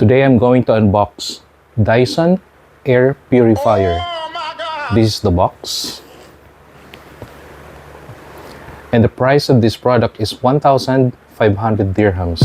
Today I'm going to unbox Dyson Air Purifier. This is the box. And the price of this product is 1,500 dirhams.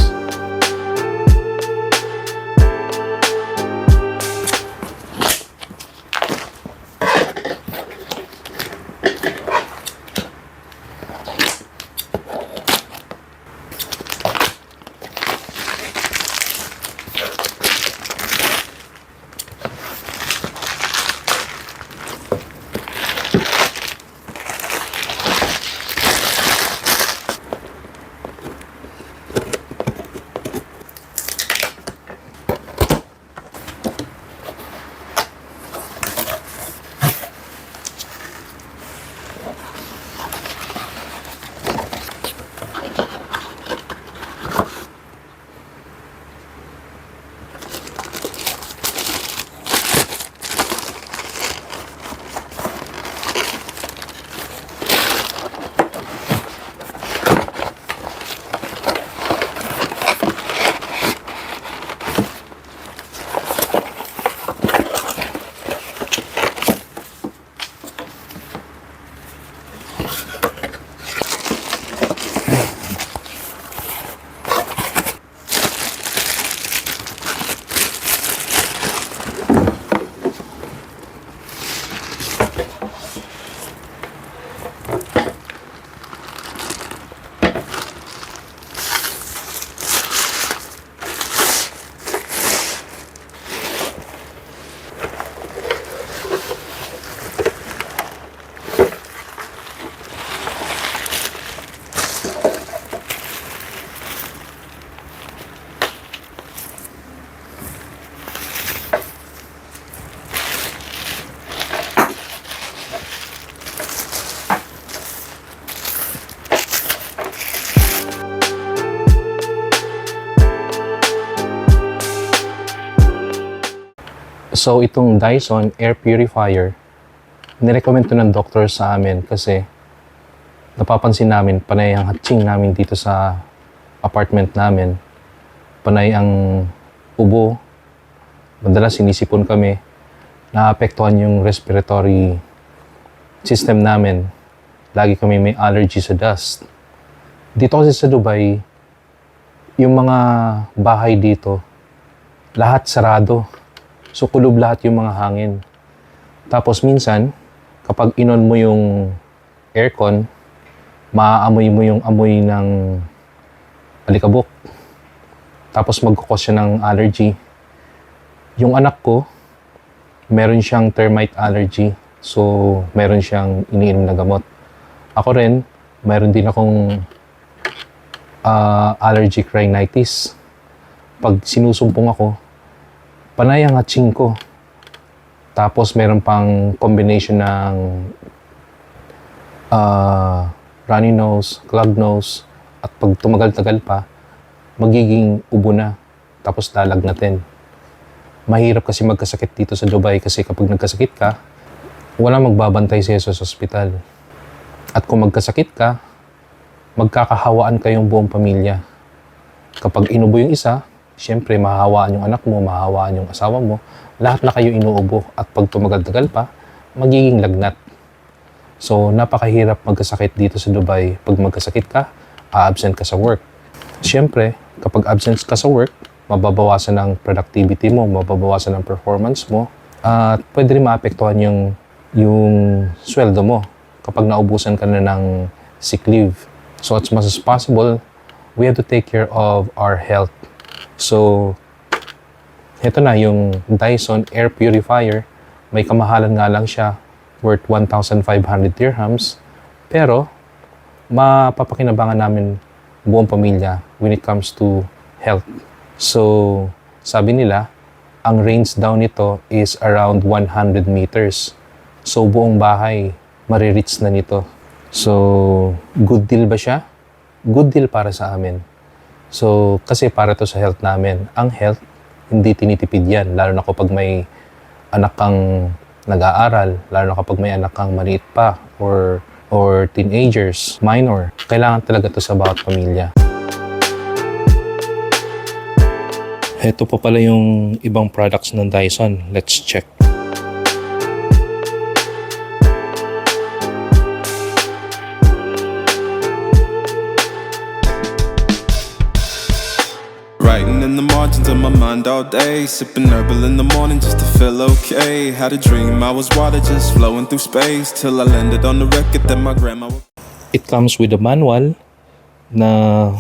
So itong Dyson Air Purifier, nirecommend to ng doktor sa amin kasi napapansin namin panay ang hatching namin dito sa apartment namin. Panay ang ubo. Madalas sinisipon kami. Naapektuhan yung respiratory system namin. Lagi kami may allergy sa dust. Dito kasi sa Dubai, yung mga bahay dito, lahat sarado. So, kulob lahat yung mga hangin. Tapos minsan, kapag inon mo yung aircon, maaamoy mo yung amoy ng alikabok. Tapos magkukos siya ng allergy. Yung anak ko, meron siyang termite allergy. So, meron siyang iniinom na gamot. Ako rin, meron din akong allergic rhinitis. Pag sinusumpong ako, panay ang hatching ko. Tapos meron pang combination ng runny nose, clogged nose, at pag tumagal-tagal pa, magiging ubo na. Tapos lalagnatin. Mahirap kasi magkasakit dito sa Dubai kasi kapag nagkasakit ka, walang magbabantay sa'yo sa ospital. At kung magkasakit ka, magkakahawaan kayong buong pamilya. Kapag inubo yung isa, siyempre, mahahawaan yung anak mo, mahahawaan yung asawa mo, lahat na kayo inuubo at pag tumagal-tagal pa, magiging lagnat. So, napakahirap magkasakit dito sa Dubai. Pag magkasakit ka, a-absent ka sa work. Siyempre, kapag absent ka sa work, mababawasan ang productivity mo, mababawasan ang performance mo, at pwede rin maapektuhan yung sweldo mo kapag naubusan ka na ng sick leave. So, as much as possible, we have to take care of our health. So, ito na yung Dyson Air Purifier. May kamahalan nga lang siya, worth 1,500 dirhams. Pero, mapapakinabangan namin buong pamilya when it comes to health. So, sabi nila, ang range daw nito is around 100 meters. So, buong bahay, marireach na nito. So, good deal ba siya? Good deal para sa amin. So, kasi para to sa health namin. Ang health, hindi tinitipid yan. Lalo na kapag may anak kang nag-aaral, lalo na kapag may anak kang maliit pa, or teenagers, minor. Kailangan talaga to sa bawat pamilya. Ito pa pala yung ibang products ng Dyson. Let's check. Writing in the margins of my mind all day, sipping herbal in the morning just to feel okay. Had a dream I was water just flowing through space, till I landed on the record that my grandma would... It comes with a manual na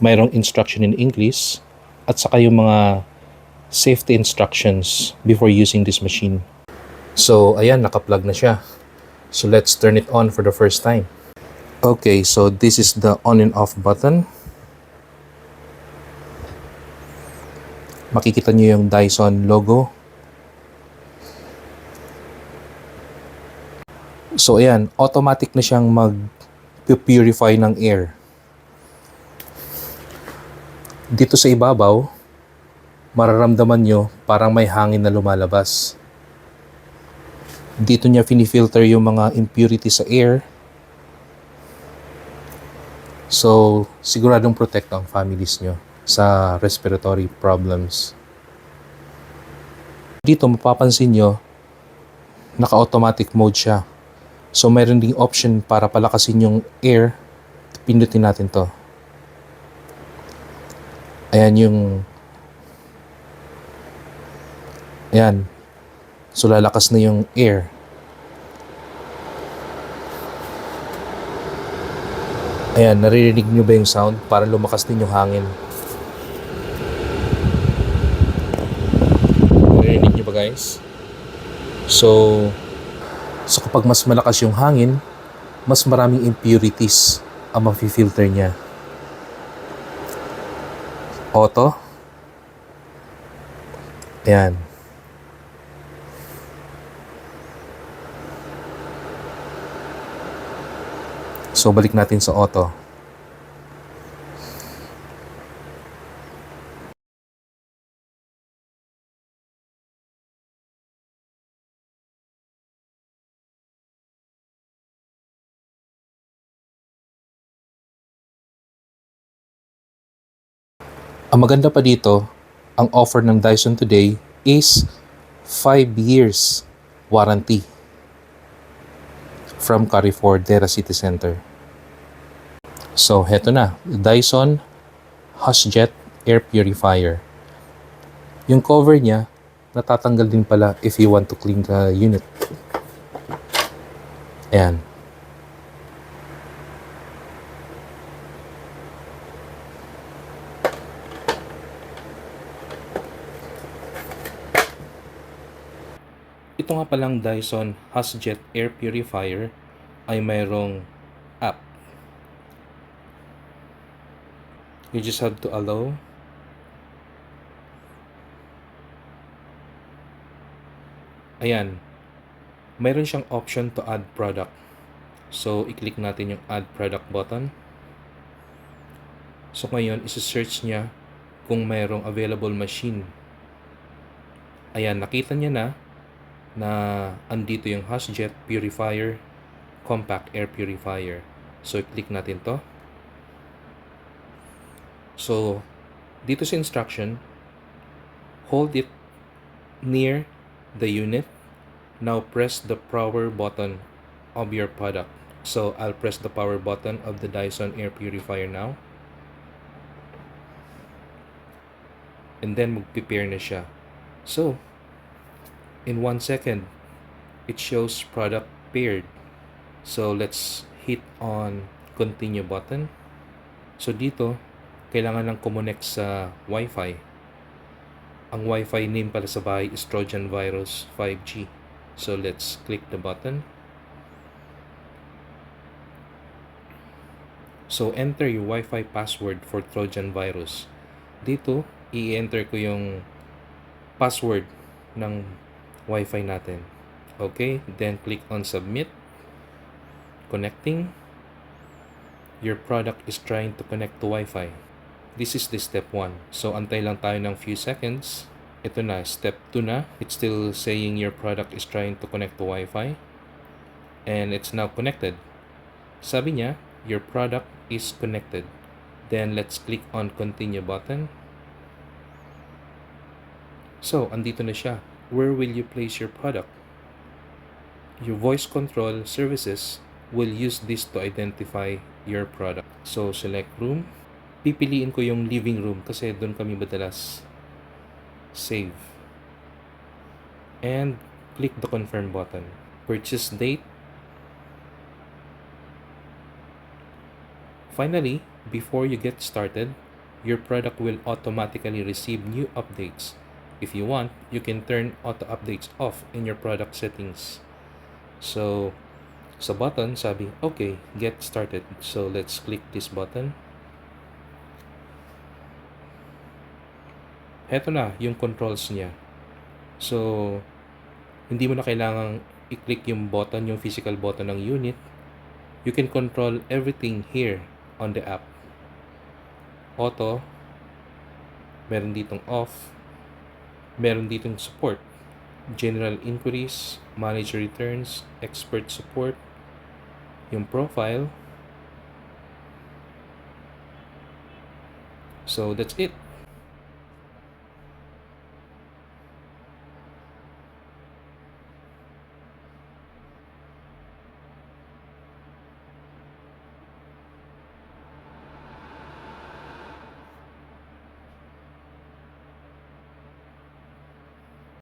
mayroong instruction in English at saka yung mga safety instructions before using this machine. So, ayan, naka-plug na siya. So, let's turn it on for the first time. Okay, so this is the on and off button. Makikita nyo yung Dyson logo. So, ayan, automatic na siyang mag-purify ng air. Dito sa ibabaw, mararamdaman nyo parang may hangin na lumalabas. Dito niya finifilter yung mga impurity sa air. So, siguradong protect ang families nyo sa respiratory problems. Dito mapapansin nyo, naka-automatic mode siya. So, mayroon ding option para palakasin yung air. Pindutin natin to. Ayan yung... Ayan. So, lalakas na yung air. Ayan, naririnig nyo ba yung sound? Para lumakas din yung hangin. Naririnig nyo ba, guys? So kapag mas malakas yung hangin, mas maraming impurities ang mafi-filter niya. Auto. Ayan. So, balik natin sa auto. Ang maganda pa dito, ang offer ng Dyson today is 5 years warranty from Carrefour Dera City Center. So, heto na. Dyson HushJet Air Purifier. Yung cover niya, natatanggal din pala if you want to clean the unit. Ayan. Ito nga palang Dyson HushJet Air Purifier ay mayroong app. You just have to allow. Ayan. Mayroon siyang option to add product. So, i-click natin yung add product button. So, ngayon, isi-search niya kung mayroong available machine. Ayan, nakita niya na andito yung HushJet Purifier Compact Air Purifier. So, i-click natin to. So, dito sa instruction, hold it near the unit. Now, press the power button of your product. So, I'll press the power button of the Dyson Air Purifier now. And then, mag-prepare na siya. So, in 1 second, it shows product paired. So, let's hit on continue button. So, dito, kailangan lang kumonect sa Wi-Fi. Ang Wi-Fi name pala sa bahay is Trojan Virus 5G. So, let's click the button. So, enter your Wi-Fi password for Trojan Virus. Dito, i-enter ko yung password ng Wi-Fi natin. Okay, then click on submit. Connecting. Your product is trying to connect to Wi-Fi. This is the step 1. So, antay lang tayo ng few seconds. Ito na, step 2 na. It's still saying your product is trying to connect to Wi-Fi. And it's now connected. Sabi niya, your product is connected. Then, let's click on continue button. So, andito na siya. Where will you place your product? Your voice control services will use this to identify your product. So, select room. Pipiliin ko yung living room kasi doon kami madalas save. And click the confirm button. Purchase date. Finally, before you get started, your product will automatically receive new updates. If you want, you can turn auto updates off in your product settings. So, sa button, sabi, okay, get started. So, let's click this button. Heto na yung controls niya. So, hindi mo na kailangang i-click yung button, yung physical button ng unit. You can control everything here on the app. Auto, meron ditong off, meron ditong support, general inquiries, manager returns, expert support, yung profile. So that's it.